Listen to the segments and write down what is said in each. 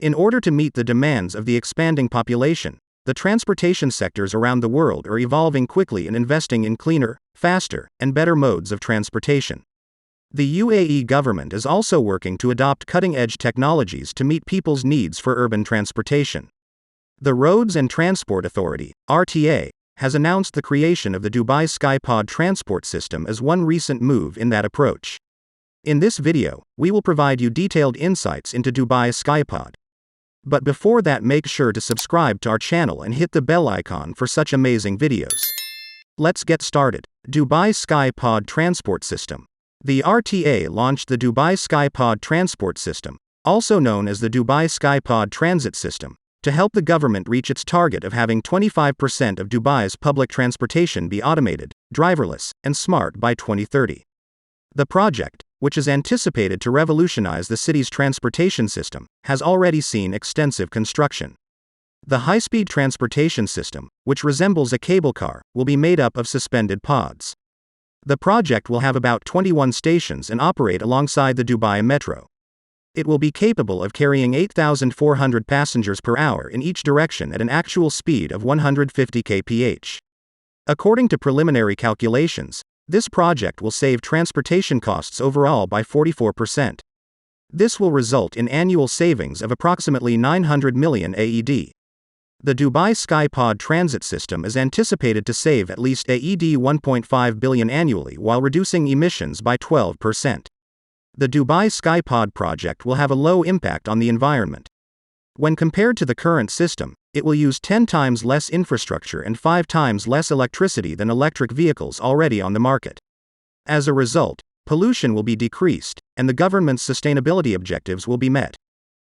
In order to meet the demands of the expanding population, the transportation sectors around the world are evolving quickly and investing in cleaner, faster, and better modes of transportation. The UAE government is also working to adopt cutting-edge technologies to meet people's needs for urban transportation. The Roads and Transport Authority, RTA, has announced the creation of the Dubai SkyPod transport system as one recent move in that approach. In this video, we will provide you detailed insights into Dubai SkyPod. But before that, make sure to subscribe to our channel and hit the bell icon for such amazing videos. Let's get started. Dubai SkyPod transport system. The RTA launched the Dubai SkyPod transport system, also known as the Dubai SkyPod transit system, to help the government reach its target of having 25% of Dubai's public transportation be automated, driverless, and smart by 2030. The project, which is anticipated to revolutionize the city's transportation system, has already seen extensive construction. The high-speed transportation system, which resembles a cable car, will be made up of suspended pods. The project will have about 21 stations and operate alongside the Dubai Metro. It will be capable of carrying 8,400 passengers per hour in each direction at an actual speed of 150 kph. According to preliminary calculations, this project will save transportation costs overall by 44%. This will result in annual savings of approximately 900 million AED. The Dubai SkyPod transit system is anticipated to save at least AED 1.5 billion annually while reducing emissions by 12%. The Dubai SkyPod project will have a low impact on the environment. When compared to the current system, it will use 10 times less infrastructure and 5 times less electricity than electric vehicles already on the market. As a result, pollution will be decreased, and the government's sustainability objectives will be met.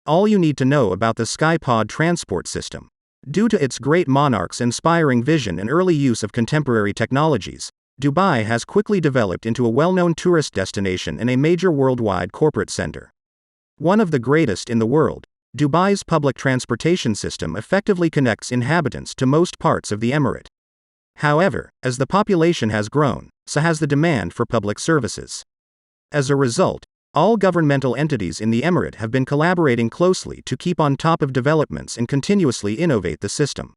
All you need to know about the SkyPod transport system. Due to its great monarch's inspiring vision and early use of contemporary technologies, Dubai has quickly developed into a well-known tourist destination and a major worldwide corporate center. One of the greatest in the world, Dubai's public transportation system effectively connects inhabitants to most parts of the emirate. However, as the population has grown, so has the demand for public services. As a result, all governmental entities in the emirate have been collaborating closely to keep on top of developments and continuously innovate the system.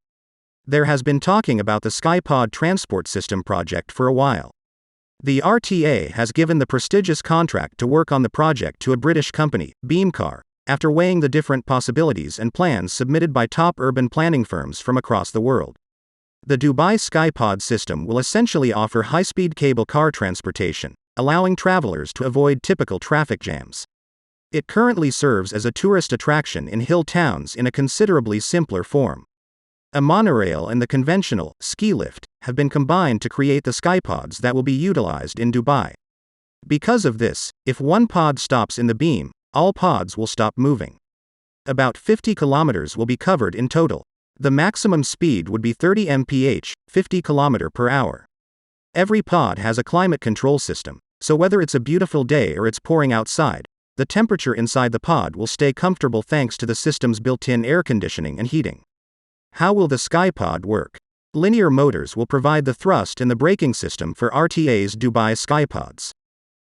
There has been talking about the SkyPod transport system project for a while. The RTA has given the prestigious contract to work on the project to a British company, Beamcar, after weighing the different possibilities and plans submitted by top urban planning firms from across the world. The Dubai SkyPod system will essentially offer high-speed cable car transportation, allowing travelers to avoid typical traffic jams. It currently serves as a tourist attraction in hill towns in a considerably simpler form. A monorail and the conventional ski lift have been combined to create the SkyPods that will be utilized in Dubai. Because of this, if one pod stops in the beam, all pods will stop moving. About 50 kilometers will be covered in total. The maximum speed would be 30 mph, 50 km per hour. Every pod has a climate control system, so whether it's a beautiful day or it's pouring outside, the temperature inside the pod will stay comfortable thanks to the system's built-in air conditioning and heating. How will the SkyPod work? Linear motors will provide the thrust and the braking system for RTA's Dubai SkyPods.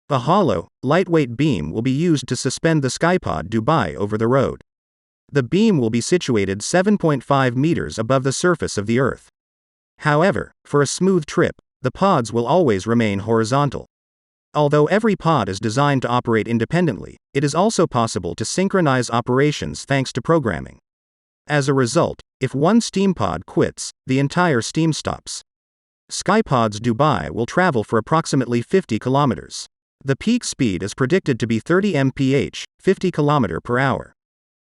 A hollow, lightweight beam will be used to suspend the SkyPod Dubai over the road. The beam will be situated 7.5 meters above the surface of the Earth. However, for a smooth trip, the pods will always remain horizontal. Although every pod is designed to operate independently, it is also possible to synchronize operations thanks to programming. As a result, if one steam pod quits, the entire steam stops. SkyPods Dubai will travel for approximately 50 kilometers. The peak speed is predicted to be 30 mph, 50 km per hour.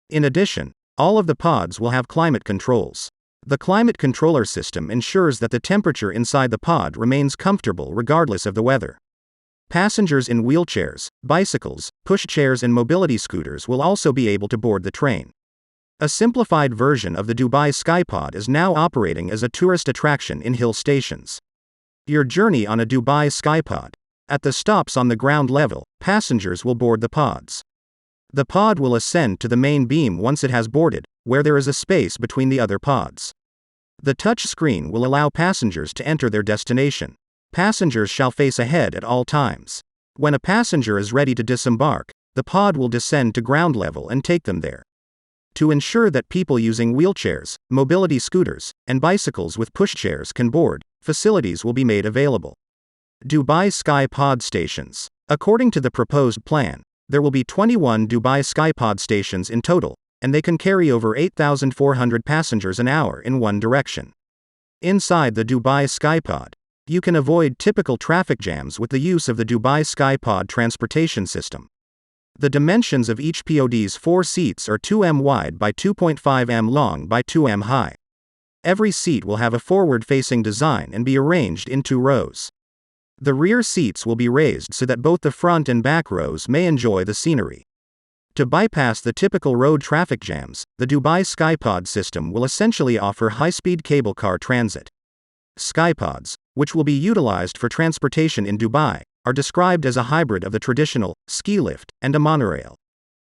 In addition, all of the pods will have climate controls. The climate controller system ensures that the temperature inside the pod remains comfortable regardless of the weather. Passengers in wheelchairs, bicycles, pushchairs and mobility scooters will also be able to board the train. A simplified version of the Dubai SkyPod is now operating as a tourist attraction in hill stations. Your journey on a Dubai SkyPod. At the stops on the ground level, passengers will board the pods. The pod will ascend to the main beam once it has boarded, where there is a space between the other pods. The touch screen will allow passengers to enter their destination. Passengers shall face ahead at all times. When a passenger is ready to disembark, the pod will descend to ground level and take them there. to ensure that people using wheelchairs, mobility scooters, and bicycles with pushchairs can board. Facilities will be made available. Dubai SkyPod stations. According to the proposed plan, there will be 21 Dubai SkyPod stations in total, and they can carry over 8,400 passengers an hour in one direction. Inside the Dubai SkyPod, you can avoid typical traffic jams with the use of the Dubai SkyPod transportation system. The dimensions of each pod's 4 seats are 2 m wide by 2.5 m long by 2 m high. Every seat will have a forward-facing design and be arranged in 2 rows. The rear seats will be raised so that both the front and back rows may enjoy the scenery. To bypass the typical road traffic jams, the Dubai SkyPod system will essentially offer high-speed cable car transit. SkyPods, which will be utilized for transportation in Dubai, are described as a hybrid of the traditional ski lift and a monorail.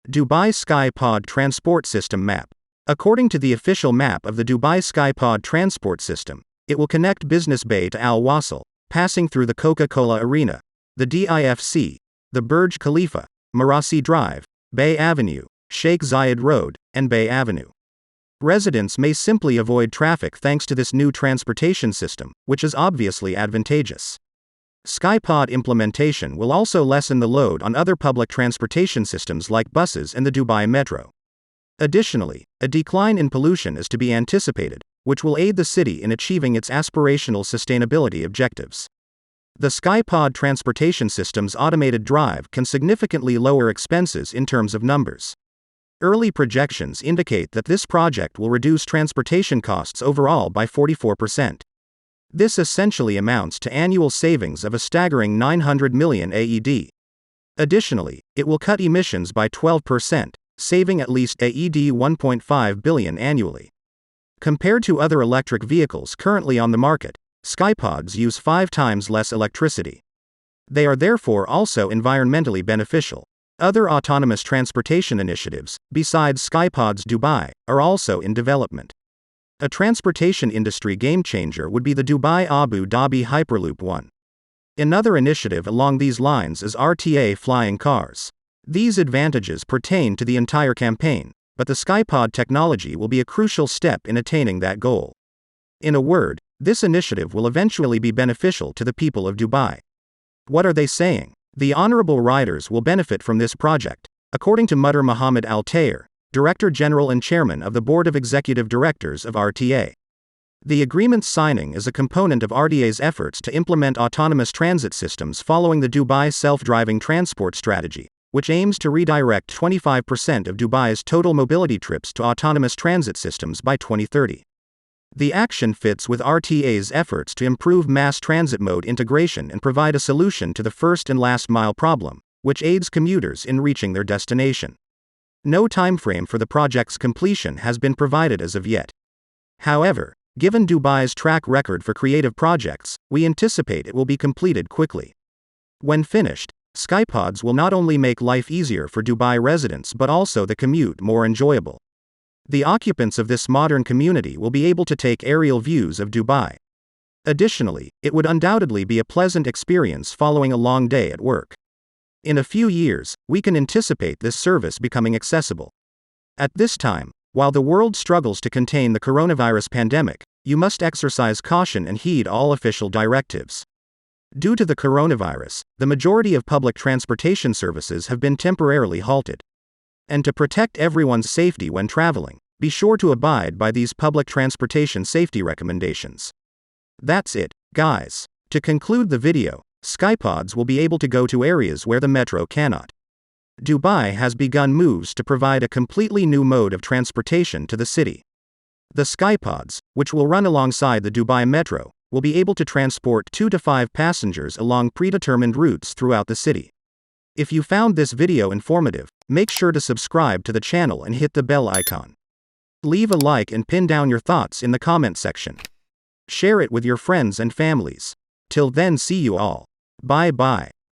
Dubai SkyPod Transport System Map. According to the official map of the Dubai SkyPod Transport System, it will connect Business Bay to Al Wasl, passing through the Coca-Cola Arena, the DIFC, the Burj Khalifa, Marassi Drive, Bay Avenue, Sheikh Zayed Road, and Bay Avenue. Residents may simply avoid traffic thanks to this new transportation system, which is obviously advantageous. SkyPod implementation will also lessen the load on other public transportation systems like buses and the Dubai Metro. Additionally, a decline in pollution is to be anticipated, which will aid the city in achieving its aspirational sustainability objectives. The SkyPod transportation system's automated drive can significantly lower expenses in terms of numbers. Early projections indicate that this project will reduce transportation costs overall by 44%. This essentially amounts to annual savings of a staggering 900 million AED. Additionally, it will cut emissions by 12%, saving at least AED 1.5 billion annually. Compared to other electric vehicles currently on the market, SkyPods use 5 times less electricity. They are therefore also environmentally beneficial. Other autonomous transportation initiatives, besides SkyPods Dubai, are also in development. A transportation industry game-changer would be the Dubai Abu Dhabi Hyperloop 1. Another initiative along these lines is RTA flying cars. These advantages pertain to the entire campaign, but the SkyPod technology will be a crucial step in attaining that goal. In a word, this initiative will eventually be beneficial to the people of Dubai. What are they saying? The honorable riders will benefit from this project, according to Mutter Mohammed Al-Tayer, Director General and Chairman of the Board of Executive Directors of RTA. The agreement's signing is a component of RTA's efforts to implement autonomous transit systems following the Dubai self-driving transport strategy, which aims to redirect 25% of Dubai's total mobility trips to autonomous transit systems by 2030. The action fits with RTA's efforts to improve mass transit mode integration and provide a solution to the first and last mile problem, which aids commuters in reaching their destination. No timeframe for the project's completion has been provided as of yet. However, given Dubai's track record for creative projects, we anticipate it will be completed quickly. When finished, SkyPods will not only make life easier for Dubai residents but also the commute more enjoyable. The occupants of this modern community will be able to take aerial views of Dubai. Additionally, it would undoubtedly be a pleasant experience following a long day at work. In a few years, we can anticipate this service becoming accessible. At this time, while the world struggles to contain the coronavirus pandemic, you must exercise caution and heed all official directives. Due to the coronavirus, the majority of public transportation services have been temporarily halted. And to protect everyone's safety when traveling, be sure to abide by these public transportation safety recommendations. That's it, guys. To conclude the video, SkyPods will be able to go to areas where the metro cannot. Dubai has begun moves to provide a completely new mode of transportation to the city. The SkyPods, which will run alongside the Dubai Metro, will be able to transport 2 to 5 passengers along predetermined routes throughout the city. If you found this video informative, make sure to subscribe to the channel and hit the bell icon. Leave a like and pin down your thoughts in the comment section. Share it with your friends and families. Till then, see you all. Bye bye.